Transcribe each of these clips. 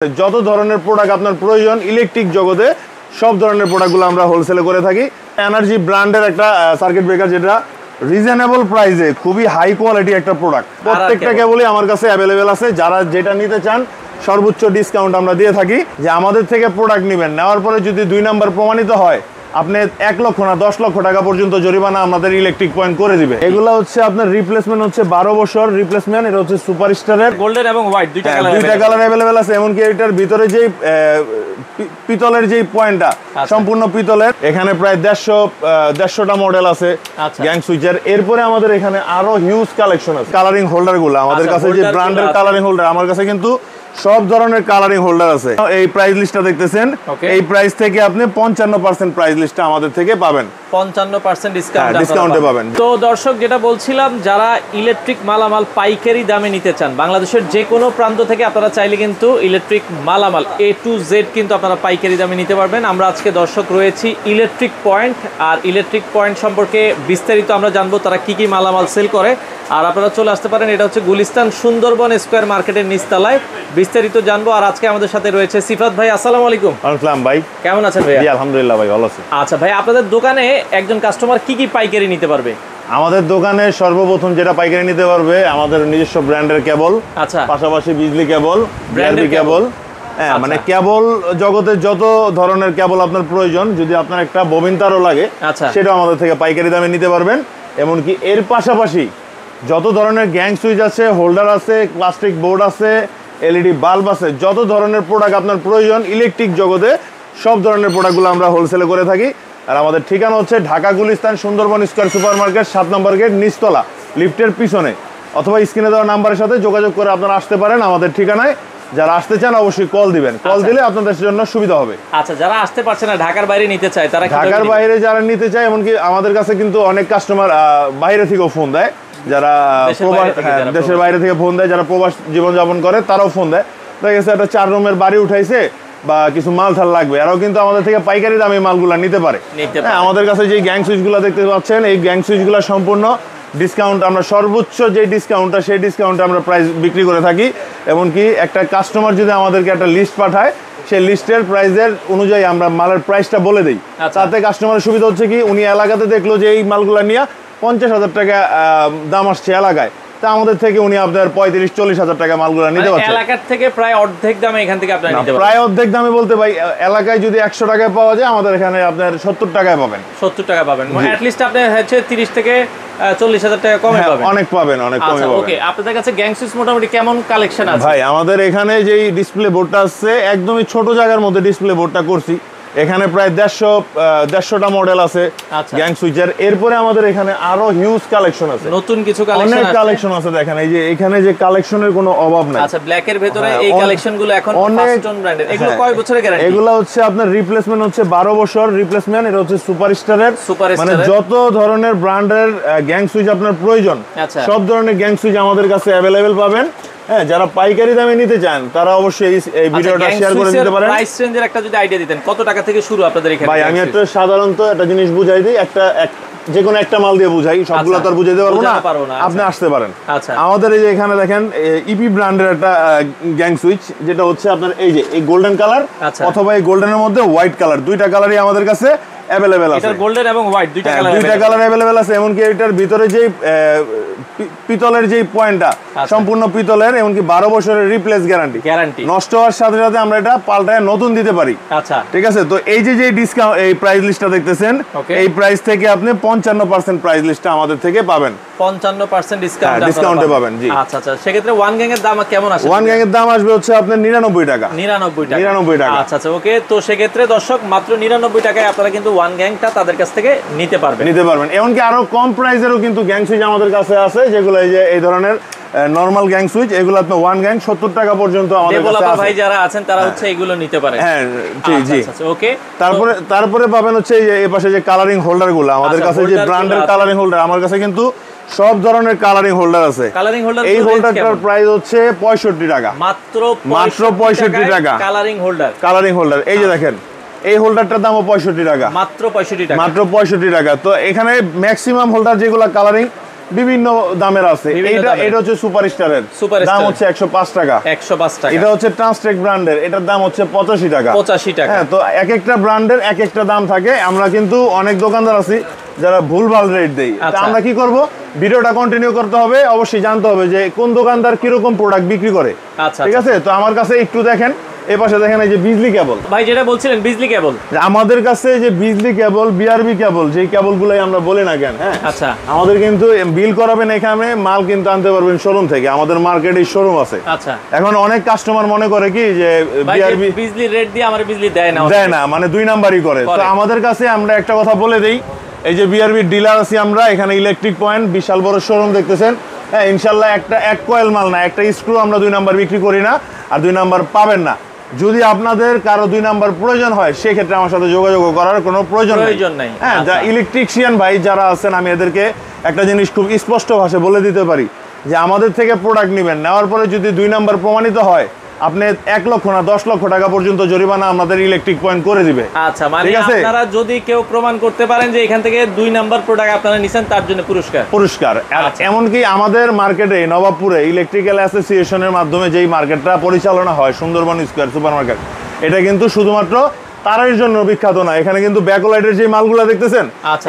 যত ধরনের প্রোডাক্ট আপনার প্রয়োজন ইলেকট্রিক জগতে সব ধরনের প্রোডাক্টগুলো আমরা হোলসেলে করে থাকি। এনার্জি ব্র্যান্ডের একটা সার্কিট ব্রেকার, যেটা রিজনেবল প্রাইসে খুবই হাই কোয়ালিটি একটা প্রোডাক্ট। প্রত্যেকটা কেবলই আমার কাছে অ্যাভেলেবেল আছে। যারা যেটা নিতে চান সর্বোচ্চ ডিসকাউন্ট আমরা দিয়ে থাকি। যে আমাদের থেকে প্রোডাক্ট নেবেন, নেওয়ার পরে যদি 2 নাম্বার প্রমাণিত হয় আপনি 1 লক্ষ না 10 লক্ষ টাকা পর্যন্ত জরিমানা আমাদের ইলেকট্রিক পয়েন্ট করে দিবে। এগুলো হচ্ছে আপনার রিপ্লেসমেন্ট হচ্ছে 12 বছর রিপ্লেসমেন্ট। এটা হচ্ছে সুপারস্টারের গোল্ডেন এবং হোয়াইট দুইটা কালার अवेलेबल আছে। এমনকি এটার ভিতরে যে পিতলের যে পয়েন্টটা সম্পূর্ণ পিতলের। এখানে প্রায় 150টা মডেল আছে গ্যাং সুইচের। এরপরে আমাদের এখানে আরো হিউজ কালেকশন আছে কালারিং হোল্ডার গুলো। আমাদের কাছে যে ব্র্যান্ডের কালারিং হোল্ডার, আমার কাছে কিন্তু সব ধরনের কালারিং হোল্ডার আছে। এই প্রাইস লিস্টটা দেখতেছেন, এই প্রাইস থেকে আপনি 55% প্রাইস লিস্টটা আমাদের থেকে পাবেন। 55% ডিসকাউন্টে পাবেন। তো দর্শক, যেটা বলছিলাম, যারা ইলেকট্রিক মালামাল পাইকারি দামে নিতে চান বাংলাদেশের যে কোনো প্রান্ত থেকে, আপনারা চাইলে কিন্তু ইলেকট্রিক মালামাল A to Z কিন্তু আপনারা পাইকারি দামে নিতে পারবেন। আমরা আজকে দর্শক রয়েছি ইলেকট্রিক পয়েন্ট, আর ইলেকট্রিক পয়েন্ট সম্পর্কে বিস্তারিত আমরা জানবো তারা কি কি মালামাল সেল করে। আর আপনারা চলে আসতে পারেন, এটা হচ্ছে গুলিস্তান সুন্দরবন স্কয়ার মার্কেটের নিচতলায়। বিস্তারিত জানবো। আর আজকে আমাদের সাথে রয়েছে সিফাত ভাই। আসসালামু আলাইকুম। আসসালাম ভাই, কেমন আছেন ভাই? জি আলহামদুলিল্লাহ ভাই, ভালো আছি। আচ্ছা ভাই, আপনাদের দোকানে একজন কাস্টমার কি কি পাইকারি নিতে পারবে? আমাদের দোকানে সর্বপ্রথম যেটা পাইকারি নিতে পারবে আমাদের নিজস্ব ব্র্যান্ডের কেবল, আচ্ছা, পাশাপাশি বিজলি কেবল, বিআরবি কেবল। হ্যাঁ, মানে কেবল জগতে যত ধরনের কেবল আপনার প্রয়োজন, যদি আপনার একটা ববিন তারও লাগে সেটাও আমাদের থেকে পাইকারি দামে নিতে পারবেন। এমনকি এর পাশাপাশি যত ধরনের গ্যাং সুইচ আছে, হোল্ডার আছে, প্লাস্টিক বোর্ড আছে, এলইডি বাল্ব আছে, যত ধরনের প্রোডাক্ট আপনার প্রয়োজন ইলেকট্রিক জগতে সব ধরনের প্রোডাক্টগুলো আমরা হোলসেলে করে থাকি। আর আমাদের ঠিকানা হচ্ছে Dhaka Gulistan Sundarban square super market 7 নম্বর গেট, নিচতলা, লিফটের পিছনে। অথবা স্ক্রিনে দেওয়া নাম্বারের সাথে যোগাযোগ করে আপনারা আসতে পারেন আমাদের ঠিকানায়। যারা আসতে চান অবশ্যই কল দিবেন, কল দিলে আপনাদের জন্য সুবিধা হবে। আচ্ছা, যারা আসতে পারছে না, ঢাকার বাইরে নিতে চায়, তারা ঢাকার বাইরে যারা নিতে চায়, এমনকি আমাদের কাছে কিন্তু অনেক কাস্টমার বাইরে থেকেও ফোন দেয়, যারা দেশের বাইরে থেকে ফোন দেয়, যারা প্রবাস জীবনযাপন করে তারাও ফোন দেয়। দেখা গেছে একটা 4 রুমের বাড়ি উঠাইছে বা কিছু মাল থাল লাগবে, এরাও কিন্তু আমাদের থেকে পাইকারি দামে মালগুলা নিতে পারে। আমাদের কাছে যে গ্যাং সুইচগুলো দেখতে পাচ্ছেন, এই গ্যাং সুইচগুলো সম্পূর্ণ ডিসকাউন্ট, আমরা সর্বোচ্চ যে ডিসকাউন্টটা সেই ডিসকাউন্টে আমরা প্রাইস বিক্রি করে থাকি। এমনকি একটা কাস্টমার যদি আমাদেরকে একটা লিস্ট পাঠায়, সেই লিস্টের প্রাইসের অনুযায়ী আমরা মালের প্রাইসটা বলে দিই। তাতে কাস্টমারের সুবিধা হচ্ছে কি, উনি এলাকাতে দেখলো যে এই মালগুলা নিয়ে 50,000 টাকা দাম আসছে এলাকায়, তা আমাদের থেকে উনি আপনার 35-40 হাজার টাকা মালগুলো নিতে পারছেন। এলাকার থেকে প্রায় অর্ধেক দামে এখান থেকে আপনারা নিতে পারবেন। প্রায় অর্ধেক দামে বলতে ভাই, এলাকায় যদি 100 টাকায় পাওয়া যায়, আমাদের এখানে আপনার 70 টাকায় পাবেন। 70 টাকা পাবেন, এট লিস্ট আপনি হচ্ছে 30 থেকে 40 হাজার টাকা কমে পাবেন। অনেক পাবেন, অনেক কমে পাবেন। ওকে, আপনাদের কাছে গ্যাং সুইচ মোটামুটি কেমন কালেকশন আছে? ভাই, আমাদের এখানে যেই ডিসপ্লে বোর্ডটা আছে, একদমই ছোট জায়গার মধ্যে ডিসপ্লে বোর্ডটা করছি। এখানে প্রায় 150টা মডেল আছে গ্যাং সুইচের। এরপরে আমাদের এখানে আরো হিউজ কালেকশন আছে, নতুন কিছু অনেক কালেকশন আছে। দেখেন এই যে এখানে যে কালেকশনের কোনো অভাব নাই। আচ্ছা, ব্ল্যাক এর ভিতরে এই কালেকশনগুলো এখন ফাস্টন ব্র্যান্ডের। এগুলো কয় বছরের গ্যারান্টি? এগুলো হচ্ছে আপনার রিপ্লেসমেন্ট হচ্ছে 12 বছর রিপ্লেসমেন্ট। এটা হচ্ছে সুপারস্টারের, মানে যত ধরনের ব্র্যান্ডের গ্যাং সুইচ আপনার প্রয়োজন সব ধরনের গ্যাং সুইচ আমাদের কাছে अवेलेबल পাবেন। হ্যাঁ, যারা পাইকারি দামে নিতে চান তারা অবশ্যই এই ভিডিওটা শেয়ার করে দিতে পারেন। প্রাইস রেঞ্জের একটা যদি আইডিয়া দিতেন, কত টাকা থেকে শুরু আপনাদের এখানে? ভাই, আমি একটা সাধারণত একটা জিনিস বুঝাই দিই, যে কোনো একটা মাল দিয়ে বুঝাই, সবগুলো তো আর বুঝাইতে পারবো না। আপনি আসতে পারেন। আমাদের এই যে এখানে দেখেন ইপি ব্র্যান্ডের একটা গ্যাং সুইচ, যেটা হচ্ছে আপনার এই যে এই গোল্ডেন কালার অথবা এই গোল্ডেনের মধ্যে হোয়াইট কালার, দুইটা কালারই আমাদের কাছে अवेलेबल আছে। এটা গোল্ডেন এবং হোয়াইট দুইটা কালার अवेलेबल আছে। এমনকি এটার ভিতরে যে পিতলের যে পয়েন্টটা সম্পূর্ণ পিতলের, এমনকি 12 বছরের রিপ্লেস গ্যারান্টি। নষ্ট হওয়ার সাথে সাথে আমরা এটা পাল্টায় নতুন দিতে পারি। আচ্ছা, ঠিক আছে। তো এই যে ডিসকাউন্ট, এই প্রাইস লিস্টটা দেখতেছেন, এই প্রাইস থেকে আপনি 55% প্রাইস লিস্টটা আমাদের থেকে পাবেন। 55% ডিসকাউন্টে পাবেন। জি আচ্ছা আচ্ছা, সেক্ষেত্রে ওয়ান গ্যাং এর দাম কেমন আসবে? ওয়ান গ্যাং এর দাম আসবে হচ্ছে আপনার 99 টাকা। 99 টাকা। আচ্ছা আচ্ছা, ওকে। তো সেক্ষেত্রে দর্শক, মাত্র 99 টাকায় আপনারা কিন্তু ওয়ান গ্যাংটা তাদের কাছ থেকে নিতে পারবেন। এমনকি আরো কম প্রাইসেরও কিন্তু গ্যাং সুইচ আমাদের কাছে আছে, যেগুলো এই যে এই ধরনের নরমাল গ্যাং সুইচ, এগুলো আপনি ওয়ান গ্যাং 70 টাকা পর্যন্ত আমাদের কাছে আছে। ভাই যারা আছেন তারা হচ্ছে এগুলো নিতে পারেন। হ্যাঁ, জি জি, ওকে। তারপরে পাবেন হচ্ছে এই পাশে যে কালারিং হোল্ডারগুলো, আমাদের কাছে যে ব্র্যান্ডের কালারিং হোল্ডার, আমার কাছে কিন্তু সব ধরনের কালারিং হোল্ডার আছে। এই হোল্ডারটার প্রাইস হচ্ছে 65 টাকা, মাত্র 65 টাকা। কালারিং হোল্ডার এই যে দেখেন, এই হোল্ডারটার দামও 65 টাকা, মাত্র 65 টাকা। তো এখানে ম্যাক্সিমাম হোল্ডার যেগুলো কালারিং বিভিন্ন দামের আছে। এটা হচ্ছে সুপারস্টারের দাম হচ্ছে 105 টাকা। 105 টাকা। এটা হচ্ছে ট্রান্সটেক ব্র্যান্ডের, এটার দাম হচ্ছে 85 টাকা। 85 টাকা। হ্যাঁ, তো এক একটা ব্র্যান্ডের এক একটা দাম থাকে। আমরা কিন্তু অনেক দোকানদার আছি যারা ভুলভাল রেট দেই। তা আমরা কি করব, ভিডিওটা কন্টিনিউ করতে হবে, অবশ্যই জানতে হবে যে কোন দোকানদার কিরকম প্রোডাক্ট বিক্রি করে। ঠিক আছে, তো আমার কাছে একটু দেখেন, এই পাশে দেখেন এই যে বিজলি কেবল। ভাই যেটা বলছিলেন বিজলি কেবল, আমাদের কাছে যে বিজলি কেবল, বিআরবি কেবল, যেই কেবলগুলাই আমরা বলি না কেন, হ্যাঁ আচ্ছা, আমাদের কিন্তু বিল করাবেন এখানে, মাল কিন্তু আনতে পারবেন শোরুম থেকে। আমাদের মার্কেটে শোরুম আছে। আচ্ছা, এখন অনেক কাস্টমার মনে করে কি যে বিআরবি বিজলি রেট দিয়ে আমার বিজলি দেয় না, মানে 2 নাম্বারই করে। তো আমাদের কাছে আমরা একটা কথা বলে দেই, এই যে বিআরবি ডিলার আছি আমরা, এখানে ইলেকট্রিক পয়েন্ট বিশাল বড় শোরুম দেখতেছেন। হ্যাঁ, ইনশাল্লাহ এক কয়েল মাল না, একটা স্ক্রু আমরা 2 নাম্বার বিক্রি করি না, আর 2 নাম্বার পাবেন না। যদি আপনাদের কারো 2 নাম্বার প্রয়োজন হয়, সেক্ষেত্রে আমার সাথে যোগাযোগ করার কোনো প্রয়োজন নেই। হ্যাঁ, যা ইলেকট্রিশিয়ান ভাই যারা আছেন, আমি এদেরকে একটা জিনিস খুব স্পষ্ট ভাষায় বলে দিতে পারি যে আমাদের থেকে প্রোডাক্ট নেবেন, নেওয়ার পরে যদি 2 নাম্বার প্রমাণিত হয়, আপনি 1 লক্ষ না 10 লক্ষ টাকা পর্যন্ত জরিমানা আমাদের ইলেকট্রিক পয়েন্ট করে দিবে। আচ্ছা, মানে আপনারা যদি কেউ প্রমাণ করতে পারেন যে এখান থেকে 2 নাম্বার প্রোডাক্ট আপনারা নিছেন, তার জন্য পুরস্কার। এমনকি আমাদের মার্কেটে নবাবপুরে ইলেকট্রিক্যাল অ্যাসোসিয়েশনের মাধ্যমে যেই মার্কেটটা পরিচালনা হয়, সুন্দরবন স্কয়ার সুপার মার্কেট, এটা কিন্তু শুধুমাত্র তারের জন্য বিখ্যাত না। এখানে কিন্তু ব্যাকলাইটের যে মালগুলো দেখতেছেন,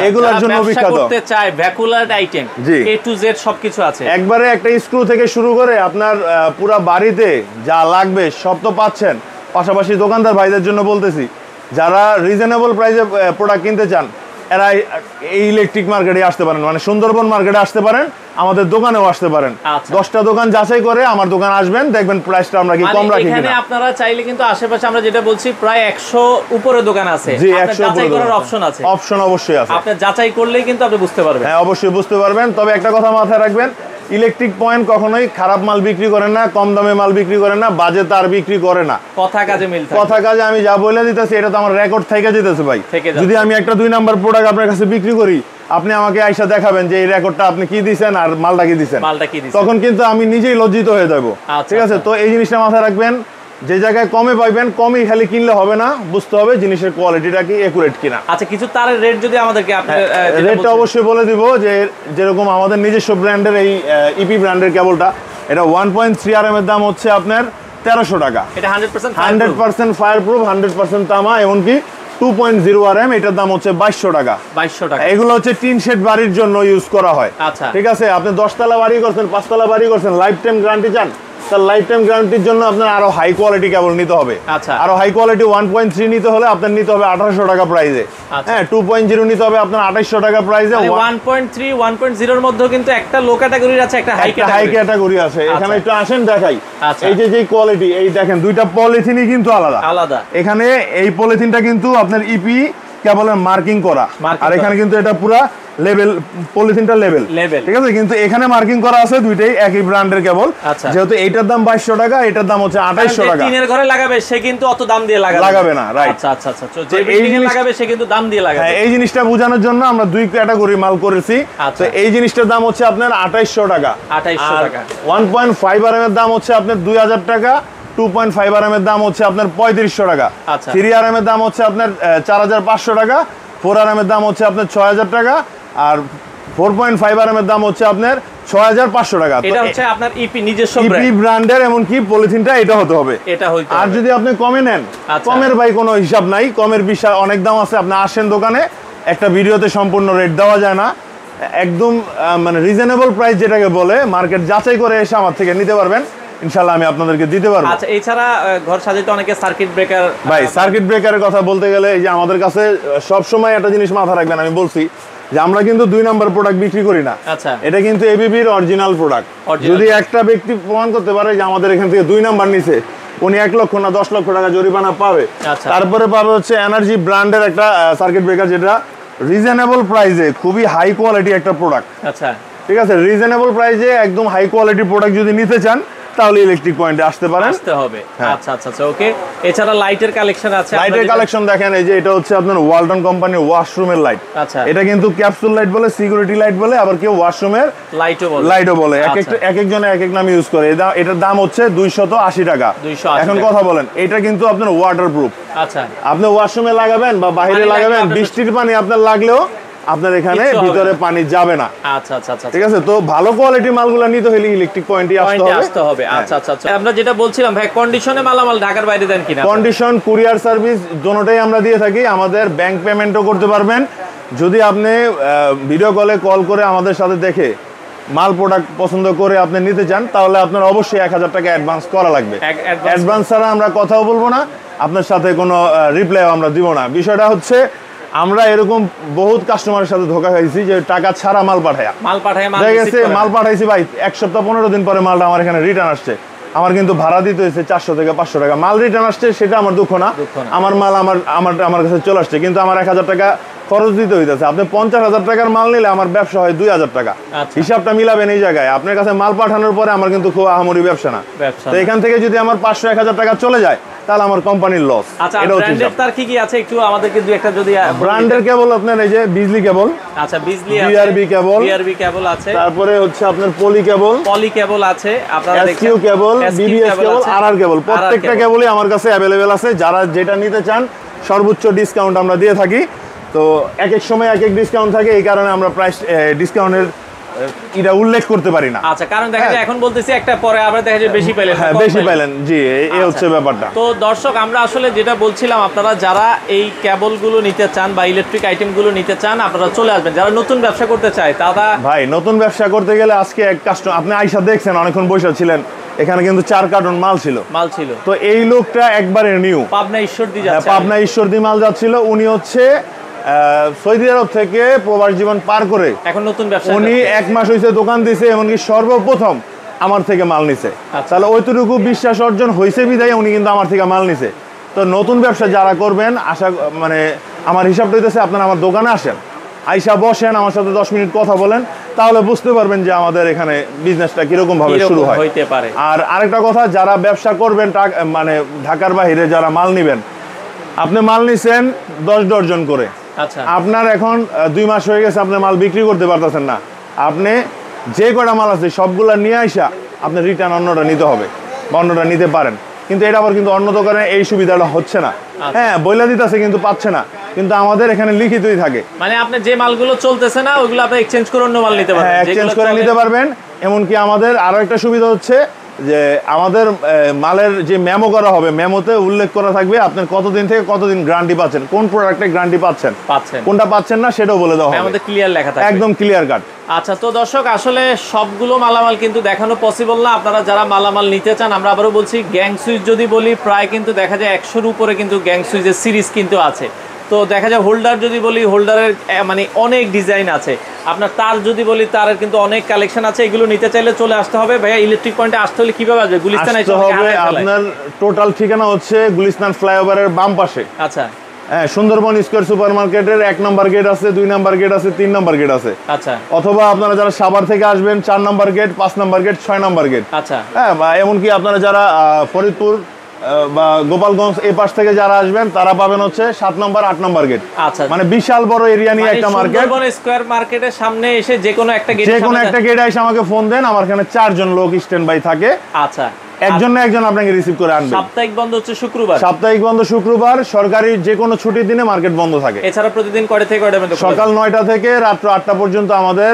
এগুলোর জন্য বিখ্যাত। করতে চাই backlight item, A to Z সবকিছু আছে। একবারে একটা স্ক্রু থেকে শুরু করে আপনার পুরো বাড়িতে যা লাগবে সব তো পাচ্ছেন। পাশাপাশি দোকানদার ভাইদের জন্য বলতেছি, যারা রিজনেবল প্রাইসে প্রোডাক্ট কিনতে চান, এরা এই ইলেকট্রিক মার্কেটে আসতে পারেন, মানে সুন্দরবন মার্কেটে আসতে পারেন, আমাদের দোকানেও আসতে পারেন। 10টা দোকান যাচাই করে আমার দোকান আসবেন, দেখবেন প্রাইসটা আমরা কি কম রাখি কিনা। এখানে আপনারা চাইলে কিন্তু আশেপাশে আমরা যেটা বলছি প্রায় 100 উপরে দোকান আছে। জি, 100 যাচাই করার অপশন আছে। অপশন অবশ্যই আছে। আপনি যাচাই করলেই কিন্তু আপনি বুঝতে পারবেন। হ্যাঁ, অবশ্যই বুঝতে পারবেন। তবে একটা কথা মাথায় রাখবেন, ইলেকট্রিক পয়েন্ট কখনোই খারাপ মাল বিক্রি করে না, কম দামে মাল বিক্রি করে না, বাজে তার বিক্রি করে না। কথা কাজে মিল থাকে। কথা কাজে আমি যা বলে দিতেছি, এটা তো আমার রেকর্ড থেকে যেতেছে ভাই। যদি আমি একটা 2 নাম্বার প্রোডাক্ট আপনার কাছে বিক্রি করি, আপনি আমাকে আইসা দেখাবেন যে এই রেকর্ডটা আপনি কি দিবেন আর মালটা কি দিবেন, তখন কিন্তু আমি নিজেই লজ্জিত হয়ে যাব। ঠিক আছে, তো এই জিনিসটা মাথায় রাখবেন, যে জায়গায় কমে পাইবেন, কমই খালি কিনলে হবে না, বুঝতে হবে জিনিসের কোয়ালিটিটা কি একুরেট কিনা। আচ্ছা, কিছু তারের রেট যদি আমাদেরকে আপনি রেটটা অবশ্যই বলে দিব, যে যেরকম আমাদের নিজস্ব ব্র্যান্ডের এই ইপি ব্র্যান্ডের কেবলটা, এটা 1.3 RM এর দাম হচ্ছে আপনার 1300 টাকা। এটা 100% ফায়ার প্রুফ, 100% তামা, এমনকি 2.0 RM, এটার দাম হচ্ছে 2200 টাকা। 2200 টাকা। এগুলো হচ্ছে টিন শেড বাড়ির জন্য ইউজ করা হয়। আচ্ছা, ঠিক আছে, আপনি 10 তলা বাড়ি করছেন, 5 তলা বাড়ি করছেন, লাইফ টাইম গ্যারান্টি চান, তার লাইফ টাইম গ্যারান্টির জন্য আপনার আরো হাই কোয়ালিটি কেবল নিতে হবে। আচ্ছা, আরো হাই কোয়ালিটি 1.3 নিতে হলে আপনার নিতে হবে 1800 টাকা প্রাইসে। হ্যাঁ, 2.0 নিতে হবে আপনার 2800 টাকা প্রাইসে। 1.3 1.0 এর মধ্যে কিন্তু একটা লো ক্যাটাগরি আছে, একটা হাই ক্যাটাগরি আছে। এখানে একটু আসেন দেখাই। এই যে কোয়ালিটি, এই দেখেন, দুইটা পলিথিনই কিন্তু আলাদা। এখানে এই পলিথিনটা কিন্তু আপনার ইপি কেবলের মার্কিং করা, আর এখানে কিন্তু এটা পুরা লেভেল, পলিথিনটা লেভেল। ঠিক আছে, কিন্তু এখানে মার্কিং করা আছে দুইটাই একই ব্র্যান্ডের কেবল। যেহেতু এইটার দাম 2200 টাকা, এটার দাম হচ্ছে 2800 টাকা। টিনের ঘরে লাগাবে সে কিন্তু অত দাম দিয়ে লাগাবে না। রাইট। আচ্ছা, যে বিল্ডিং এ লাগাবে সে কিন্তু দাম দিয়ে লাগাবে। হ্যাঁ, এই জিনিসটা বোঝানোর জন্য আমরা 2 ক্যাটাগরি মাল করেছি। তো এই জিনিসটার দাম হচ্ছে আপনার 2800 টাকা। 2800 টাকা। 1.5 RM এর দাম হচ্ছে আপনার 2000 টাকা। 2.5 RM এর দাম হচ্ছে আপনার 3500 টাকা। 3 RM এর দাম হচ্ছে আপনার 4500 টাকা। 4 RM এর দাম হচ্ছে আপনার 6000 টাকা। আর 4.5 RM এর দাম হচ্ছে আপনার 6500 টাকা। এটা হচ্ছে আপনার ইপি নিজস্ব ইপি ব্র্যান্ডের, এমন কি পলিথিনটা এটা হতে হবে। আর যদি আপনি কমে নেন, কমের ভাই কোনো হিসাব নাই, কমের বিষয় অনেক দাম আছে। আপনি আসেন দোকানে, একটা ভিডিওতে সম্পূর্ণ রেট দেওয়া যায় না। একদম মানে রিজনেবল প্রাইস যেটাকে বলে, মার্কেট যাচাই করে এসে আমার থেকে নিতে পারবেন, ইনশাআল্লাহ আমি আপনাদেরকে দিতে পারবো। আচ্ছা, এছাড়া ঘর সাজাতে অনেকে সার্কিট ব্রেকার, ভাই সার্কিট ব্রেকারের কথা বলতে গেলে, এই যে আমাদের কাছে সব সময় একটা জিনিস মাথা রাখবেন, আমি বলছি যে আমরা কিন্তু 2 নাম্বার প্রোডাক্ট বিক্রি করি না। আচ্ছা, এটা কিন্তু এবিবির অরিজিনাল প্রোডাক্ট। যদি একটা ব্যক্তি প্রমাণ করতে পারে যে আমাদের এখান থেকে 2 নাম্বার নিছে, উনি 1 লক্ষ না 10 লক্ষ টাকা জরিমানা পাবে। তারপরে পাবে হচ্ছে এনার্জি ব্র্যান্ডের একটা সার্কিট ব্রেকার, যেটা রিজনেবল প্রাইসে খুবই হাই কোয়ালিটি একটা প্রোডাক্ট। আচ্ছা, ঠিক আছে, রিজনেবল প্রাইসে একদম হাই কোয়ালিটি প্রোডাক্ট যদি নিতে চান, তাহলে ইলেকট্রিক পয়েন্টে আসতে পারেন, আসতে হবে। আচ্ছা, ওকে। এছাড়া লাইটের কালেকশন আছে। লাইটের কালেকশন দেখেন, এই যে এটা হচ্ছে আপনার ওয়ালটন কোম্পানির ওয়াশরুমের লাইট। আচ্ছা, এটা কিন্তু ক্যাপসুল লাইট বলে, সিকিউরিটি লাইট বলে, আবার কেউ ওয়াশরুমের লাইটও বলে। এক একজনে এক এক নাম ইউজ করে। এটার দাম হচ্ছে 280 টাকা। এখন কথা বলেন, এটা কিন্তু আপনার ওয়াটারপ্রুফ। আচ্ছা, আপনি ওয়াশরুমে লাগাবেন বা বাইরে লাগাবেন, বৃষ্টির পানি আপনার লাগলেও আপনার এখানে ভিতরে পানি যাবে না। আচ্ছা আচ্ছা আচ্ছা, ঠিক আছে। তো ভালো কোয়ালিটির মালগুলো নিতে হলে ইলেকট্রিক পয়েন্টে আসতে হবে। আচ্ছা আচ্ছা আচ্ছা, আমরা যেটা বলছিলাম ভাই, কন্ডিশনে মালামাল ঢাকার বাইরে দেন কিনা? কন্ডিশন, কুরিয়ার সার্ভিস দুটোটাই আমরা দিয়ে থাকি। আমাদের ব্যাংক পেমেন্টও করতে পারবেন। যদি আপনি ভিডিও কলে কল করে আমাদের সাথে দেখে মাল প্রোডাক্ট পছন্দ করে আপনি নিতে চান, তাহলে আপনার অবশ্যই 1000 টাকা অ্যাডভান্স করা লাগবে। অ্যাডভান্স ছাড়া আমরা কথাও বলবো না, আপনার সাথে কোনো রিপ্লাইও আমরা দিব না। বিষয়টা হচ্ছে আমরা এরকম বহুত কাস্টমারের সাথে ধোকা খাইছি যে টাকা ছাড়া মাল পাঠাইছি ভাই 1 সপ্তাহ 15 দিন পরে মালটা আমার এখানে রিটার্ন আসছে। আমার কিন্তু ভাড়া দিতে হয়েছে 400 থেকে 500 টাকা। মাল রিটার্ন আসছে, সেটা আমার দুঃখ না, আমার মাল আমার কাছে চলে আসছে, কিন্তু আমার 1000 টাকা খরচ দিতে হইতেছে। আপনি 50,000 টাকার মাল নিলে আমার ব্যবসা হয় 2000 টাকা। হিসাবটা মিলাবেন এই জায়গায়। আপনার কাছে মাল পাঠানোর পরে আমার কিন্তু খুব আহামরি ব্যবসা না। তো এখান থেকে যদি আমার 500-1000 টাকা চলে যায়, তাহলে আমার কোম্পানির লস। আচ্ছা, ব্র্যান্ডের তার কি কি আছে একটু আমাদেরকে দুই একটা যদি। ব্র্যান্ডের কেবল আপনার এই যে বিজলি কেবল। আচ্ছা, বিজলি আছে, বিআরবি কেবল আছে, তারপরে হচ্ছে আপনার পলি কেবল আছে, আপনারা দেখছেন এসকিউ কেবল, বিবিএস কেবল, আরআর কেবল। প্রত্যেকটা কেবলই আমার কাছে अवेलेबल আছে। যারা যেটা নিতে চান সর্বোচ্চ ডিসকাউন্ট আমরা দিয়ে থাকি। তো এক এক সময় এক এক ডিসকাউন্ট থাকে, এই কারণে আমরা প্রাইস ডিসকাউন্টের এটা উল্লেখ করতে পারি না। আচ্ছা, কারণ দেখা যায় এখন বলতেছি একটা, পরে আবার দেখা যায় বেশি পাইলেন। হ্যাঁ, বেশি পাইলেন, জি, এই হচ্ছে ব্যাপারটা। তো দর্শক, আমরা আসলে যেটা বলছিলাম, আপনারা যারা এই কেবলগুলো নিতে চান বা ইলেকট্রিক আইটেমগুলো নিতে চান, আপনারা চলে আসবেন। যারা নতুন ব্যবসা করতে চায় তারা, ভাই নতুন ব্যবসা করতে গেলে আজকে এক কাস্টমার, আপনি আইসা দেখছেন অনেকক্ষণ বসে ছিলেন, এখানে কিন্তু 4 কার্টন মাল ছিল। তো এই লোকটা একবারে নিউ পাবনা ঈশ্বরদী মাল যাচ্ছিল। উনি হচ্ছে সৌদি আরব থেকে প্রবাস জীবন পার করে এখন নতুন ব্যবসা, উনি 1 মাস হয়েছে দোকান দিছে, এমনকি সর্বপ্রথম আমার থেকে মাল নিছে। তাহলে ওইটুকু বিশ্বাস অর্জন হয়েছে বিধায় উনি কিন্তু আমার থেকে মাল নিছে। তো নতুন ব্যবসা যারা করবেন, মানে আমার হিসাবটা হইতেছে আপনারা আমার দোকানে আসেন, আইসা বসেন, আমার সাথে 10 মিনিট কথা বলেন, তাহলে বুঝতে পারবেন যে আমাদের এখানে বিজনেসটা কিরকম ভাবে শুরু হইতে পারে। আর আরেকটা কথা, যারা ব্যবসা করবেন মানে ঢাকার বাইরে যারা মাল নিবেন, আপনি মাল নিছেন 10 ডজন করে, আপনার এখন 2 মাস হয়ে গেছে, আপনি মাল বিক্রি করতে পারতেছেন না, আপনি যে কটা মাল আছে সবগুলা নিয়ে আইসা আপনি রিটার্ন অন্যটা নিতে হবে বা অন্যটা নিতে পারেন। কিন্তু এটা আবার কিন্তু অন্য দোকানে এই সুবিধাটা হচ্ছে না। হ্যাঁ, বইলা দিতেছে কিন্তু পাচ্ছে না, কিন্তু আমাদের এখানে লিখিতই থাকে। মানে আপনি যে মালগুলো চলতেছে না ওইগুলো আপনি এক্সচেঞ্জ করে অন্য মাল নিতে পারবেন। হ্যাঁ, এক্সচেঞ্জ করে নিতে পারবেন। এমনকি আমাদের আরো একটা সুবিধা হচ্ছে যে আমাদের মালের যে মেমো করা হবে, মেমোতে উল্লেখ করা থাকবে আপনার কতদিন থেকে কতদিন গ্যারান্টি পাচ্ছেন, কোন প্রোডাক্টে গ্যারান্টি পাচ্ছেন, কোনটা পাচ্ছেন না সেটাও বলে দেওয়া হবে, আমাদের ক্লিয়ার লেখা থাকবে, একদম ক্লিয়ার কাট। আচ্ছা, তো দর্শক, আসলে সবগুলো মালামাল কিন্তু দেখানো পসিবল না। আপনারা যারা মালামাল নিতে চান, আমরা আবারও বলছি, গ্যাং সুইচ যদি বলি, প্রায় কিন্তু দেখা যায় 100-র উপরে কিন্তু গ্যাং সুইচের সিরিজ কিন্তু আছে। তো দেখা যায় হোল্ডার যদি বলি, হোল্ডারের মানে অনেক ডিজাইন আছে। আপনার তার যদি বলি, তারের কিন্তু অনেক কালেকশন আছে। এগুলো নিতে চাইলে চলে আসতে হবে। ভাইয়া, ইলেকট্রিক পয়েন্টে আসতে হলে কিভাবে আসবে? গুলিস্তান আসতে হবে। আপনার টোটাল ঠিকানা হচ্ছে গুলিস্তান ফ্লাইওভারের বাম পাশে। আচ্ছা, হ্যাঁ, সুন্দরবন স্কয়ার সুপার মার্কেটের 1 নম্বর গেট আছে, 2 নম্বর গেট আছে, 3 নম্বর গেট আছে। আচ্ছা, অথবা আপনারা যারা সাভার থেকে আসবেন, 4 নম্বর গেট, 5 নম্বর গেট, 6 নম্বর গেট। আচ্ছা, হ্যাঁ, বা এমনকি আপনারা যারা ফরিদপুর বা গোপালগঞ্জ এই পাশ থেকে যারা আসবেন, তারা পাবেন হচ্ছে 7 নম্বর, 8 নম্বর গেট। আচ্ছা, মানে বিশাল বড় এরিয়া নিয়ে একটা মার্কেট। সুন্দরবন স্কয়ার মার্কেটের সামনে এসে যে কোনো একটা গেটে এসে আমাকে ফোন দেন, আমার এখানে 4 জন লোক স্ট্যান্ড বাই থাকে। আচ্ছা, একজন আপনাকে রিসিভ করে আনবে। সাপ্তাহিক বন্ধ হচ্ছে শুক্রবার। সাপ্তাহিক বন্ধ শুক্রবার, সরকারি যে কোনো ছুটির দিনে মার্কেট বন্ধ থাকে। এছাড়া প্রতিদিন কয়টা থেকে কয়টা পর্যন্ত? সকাল 9টা থেকে রাত 8টা পর্যন্ত আমাদের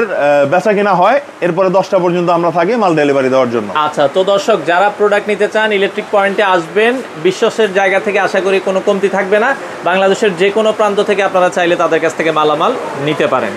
বেচা কিনা হয়। এরপরে 10টা পর্যন্ত আমরা থাকি মাল ডেলিভারি দেওয়ার জন্য। আচ্ছা, তো দর্শক, যারা প্রোডাক্ট নিতে চান ইলেকট্রিক পয়েন্টে আসবেন। বিশ্বাসের জায়গা থেকে আশা করি কোনো কমতি থাকবে না। বাংলাদেশের যে কোনো প্রান্ত থেকে আপনারা চাইলে তাদের কাছ থেকে মালামাল নিতে পারেন।